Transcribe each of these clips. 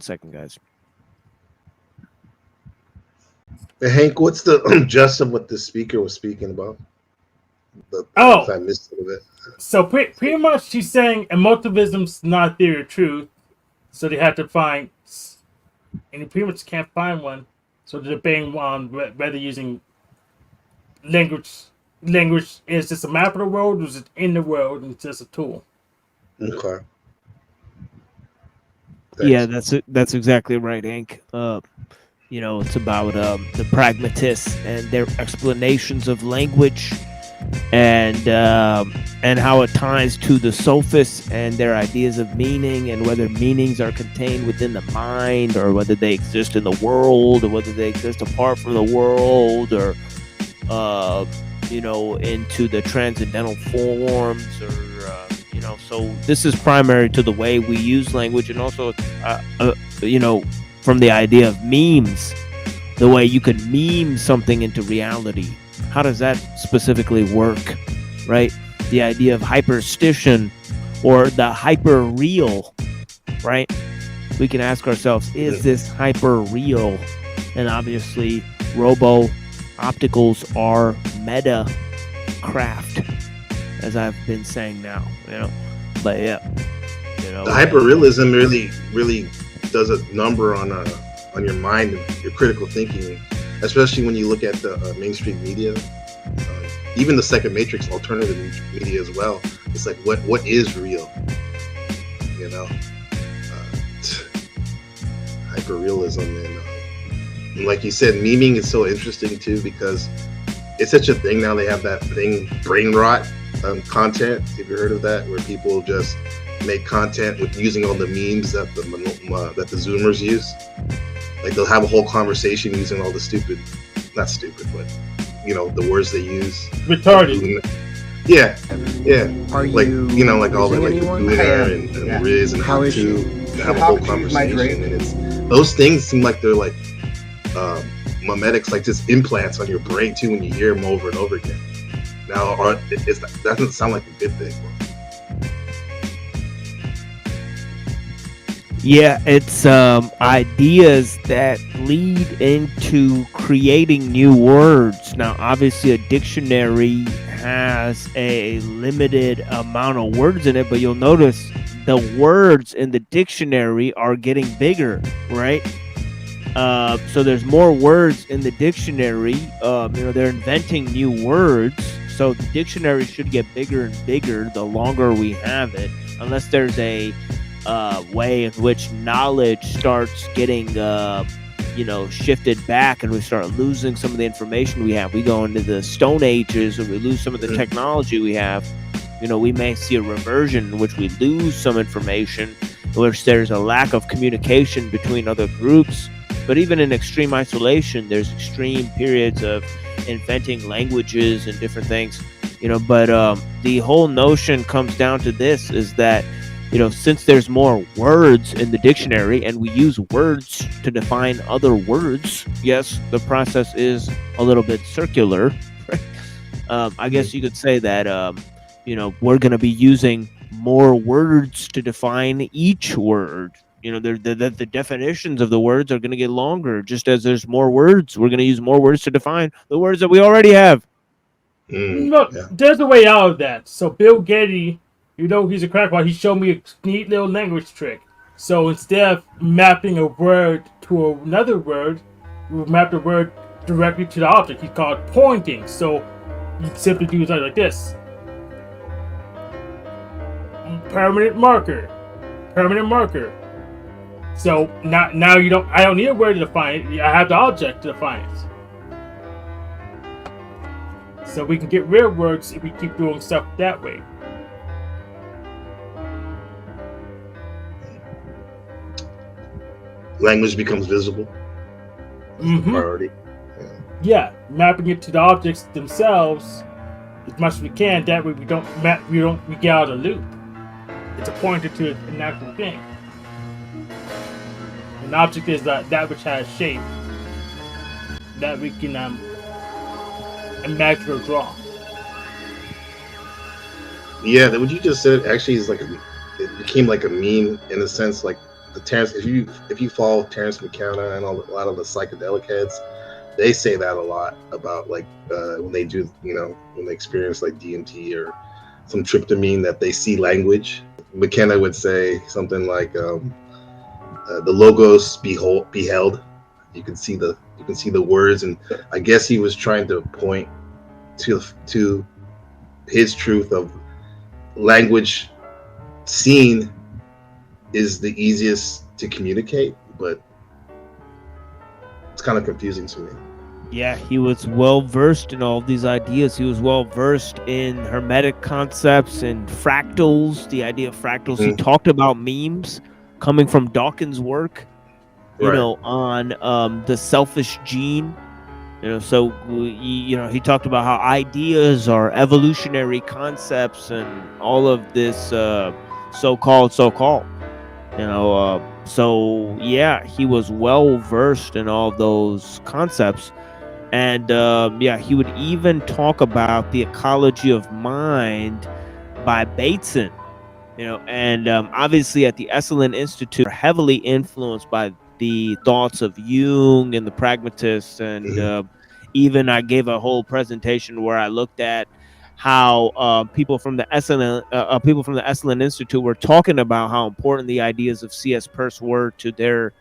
second, guys. Hey, Hank, what's the gist of what the speaker was speaking about? Oh, I missed a little bit. so pretty much she's saying emotivism's not a theory of truth, so they have to find, and you pretty much can't find one. So they're debating on whether using language is just a map of the world, or is it in the world and it's just a tool? Okay. Yeah, that's exactly right, Hank. It's about the pragmatists and their explanations of language, and how it ties to the sophists and their ideas of meaning, and whether meanings are contained within the mind, or whether they exist in the world, or whether they exist apart from the world, or into the transcendental forms, or so this is primary to the way we use language, and also from the idea of memes, the way you could meme something into reality. How does that specifically work, right? The idea of hyperstition or the hyper real, right? We can ask ourselves, is this hyper real? And obviously robo opticals are meta craft, as I've been saying now, but yeah, the hyperrealism really does a number on your mind and your critical thinking, especially when you look at the mainstream media, even the second Matrix alternative media as well. It's like, what is real? Hyperrealism, and like you said, memeing is so interesting too, because it's such a thing now. They have that thing, brain rot content. Have you heard of that? Where people just make content with using all the memes that the Zoomers use. Like, they'll have a whole conversation using all the not stupid, but the words they use. Retarded. Yeah. Are like you like all the anyone? and Riz and How is to you? have a whole conversation, and those things seem like they're like memetics, like just implants on your brain too when you hear them over and over again. Now, that doesn't sound like a good thing. Yeah, it's ideas that lead into creating new words. Now, obviously, a dictionary has a limited amount of words in it, but you'll notice the words in the dictionary are getting bigger, right? So there's more words in the dictionary. They're inventing new words. So the dictionary should get bigger and bigger the longer we have it, unless there's a way in which knowledge starts getting shifted back, and we start losing some of the information we have. We go into the Stone Ages, or we lose some of the technology we have. We may see a reversion in which we lose some information, in which there's a lack of communication between other groups. But even in extreme isolation, there's extreme periods of inventing languages and different things, but the whole notion comes down to this, is that since there's more words in the dictionary, and we use words to define other words, yes, the process is a little bit circular. I guess you could say that we're going to be using more words to define each word. The definitions of the words are going to get longer. Just as there's more words, we're going to use more words to define the words that we already have. Look, there's a way out of that. So Bill Gates, he's a crackpot. He showed me a neat little language trick. So instead of mapping a word to another word, we map the word directly to the object. He called it pointing. So you simply do something like this. Permanent marker. So now I don't need a word to define it. I have the object to define it. So we can get real words if we keep doing stuff that way. Language becomes visible. Priority. Yeah, mapping it to the objects themselves as much as we can. That way we get out of the loop. It's a pointer to an actual thing. An object is that which has shape that we can imagine or draw. Yeah, what you just said actually is it became like a meme in a sense. Like if you follow Terrence McKenna and a lot of the psychedelic heads, they say that a lot about like when they do, when they experience like DMT or some tryptamine, that they see language. McKenna would say something like the logos beheld. You can see the words, and I guess he was trying to point to his truth of language seen is the easiest to communicate, but it's kind of confusing to me. Yeah, he was well versed in all of these ideas. He was well versed in hermetic concepts and fractals, the idea of fractals. He talked about memes coming from Dawkins' work, on the selfish gene. So he talked about how ideas are evolutionary concepts and all of this so-called. So yeah, he was well versed in all those concepts. And he would even talk about the ecology of mind by Bateson, and obviously at the ESALEN Institute, are heavily influenced by the thoughts of Jung and the pragmatists. And even I gave a whole presentation where I looked at how people from the ESALEN Institute were talking about how important the ideas of C.S. Peirce were to their,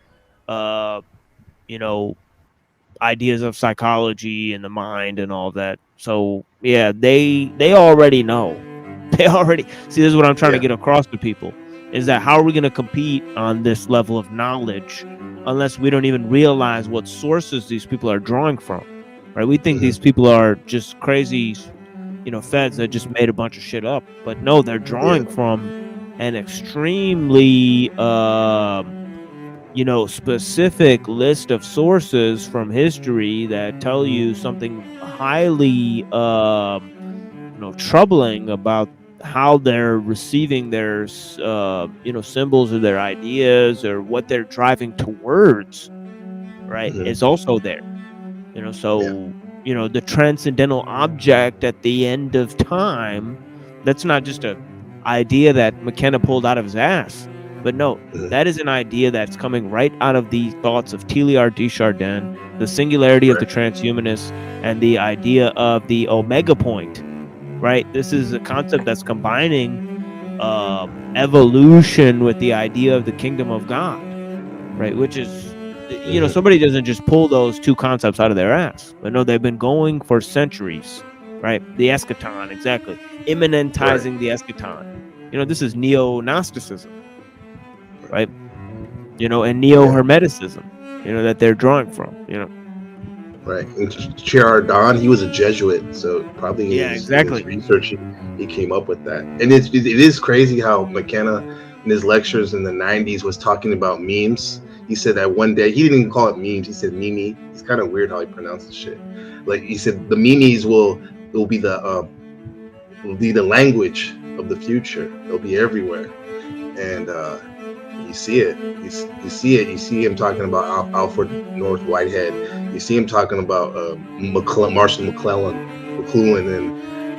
ideas of psychology and the mind and all that. So yeah, they already know. They already see. This is what I'm trying to get across to people: is that how are we going to compete on this level of knowledge unless we don't even realize what sources these people are drawing from? Right? We think these people are just crazy, feds that just made a bunch of shit up, but no, they're drawing from an extremely specific list of sources from history that tell you something highly troubling about how they're receiving their symbols or their ideas or what they're driving towards, right? It's also there. The transcendental object at the end of time, that's not just a idea that McKenna pulled out of his ass. But no, that is an idea that's coming right out of the thoughts of Teilhard de Chardin, the singularity of the transhumanists, and the idea of the omega point, right? This is a concept that's combining evolution with the idea of the kingdom of God, right? Which is, somebody doesn't just pull those two concepts out of their ass. But no, they've been going for centuries, right? The eschaton, exactly. Immanentizing the eschaton. This is neo-Gnosticism. Right, and neo-hermeticism, that they're drawing from, Right, and Chardin, he was a Jesuit, so probably in his research he came up with that. And it is crazy how McKenna in his lectures in the 90s was talking about memes. He said that one day, he didn't even call it memes, he said mimi. It's kind of weird how he pronounces shit. Like he said, the memes will be the language of the future. They'll be everywhere, and you see it. You see him talking about Alfred North Whitehead. You see him talking about Marshall McLuhan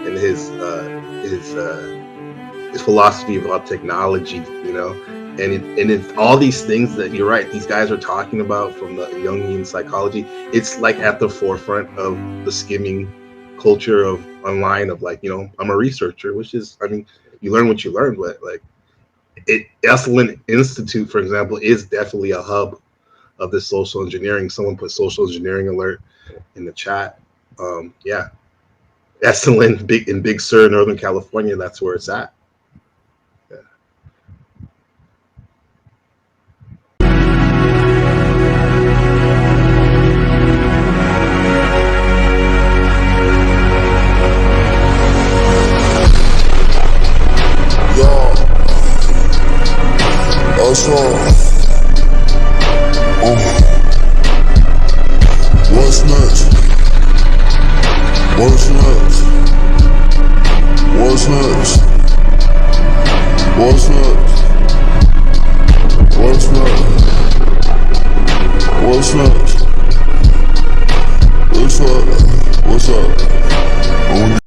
and his philosophy about technology. And it's all these things that you're right. These guys are talking about from the Jungian psychology. It's like at the forefront of the skimming culture of online of like, I'm a researcher, which is, you learn what you learn, but like. ESALEN Institute, for example, is definitely a hub of this social engineering. Someone put social engineering alert in the chat. ESALEN in Big Sur, Northern California, that's where it's at. What's next? What's next? What's next? What's next? What's next? What's next? What's up? What's up?